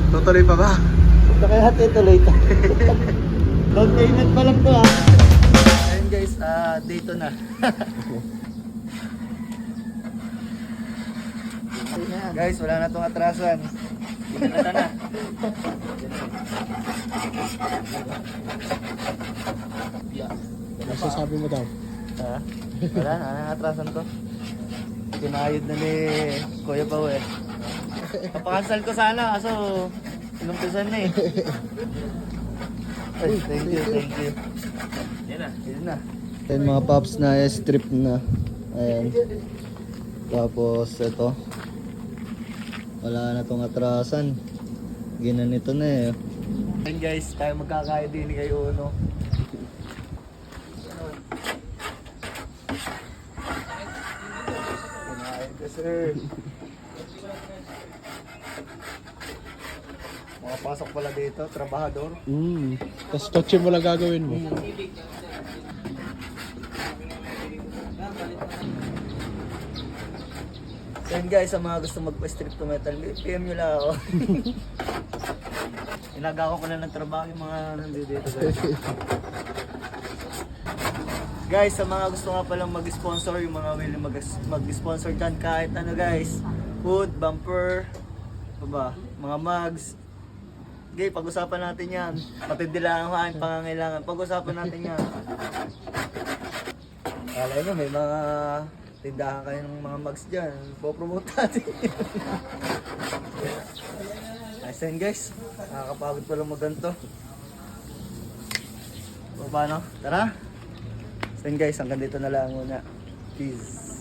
Tutuloy pa ba? Kaya tuloy ito. Down payment pa lang to ha. Ayun guys, dito na. Guys, wala na tong atrasan. Ginagata na. Ano sasabi mo daw? Ha? Wala na, anong atrasan to? Kinayod na ni Kuya Pao eh. Kapakansal ko sana, kaso inumpisan na eh. Ay, thank you, thank you. Yan na, yan na. Ayan mga paps na strip na. Ayan. Tapos ito. Wala na tong atrasan. Ginanito na eh. Ayan guys, tayo magkakaya din kayo no. Sir. Makapasok pala dito, trabahador. Tapos touch mo lang gagawin mo. So yun guys, sa mga gusto magpa-strip to metal, PM nyo lang ako. Inagawa ko na ng trabaho yung mga nandito dito guys. Guys, sa mga gusto nga palang mag-sponsor, yung mga willing mag-sponsor dyan, kahit ano guys, hood, bumper, ano ba, mga mugs. Okay, pag-usapan natin yan. Matindi lang ang aking pangangailangan. Pag-usapan natin yan. Alay mo, may mga tindahan kayo ng mga mugs dyan. Po-promote natin yun. Ayos yan guys. Nakakapagod palang maganto. So paano? Tara! So yun guys, hanggang dito na lang muna. Peace!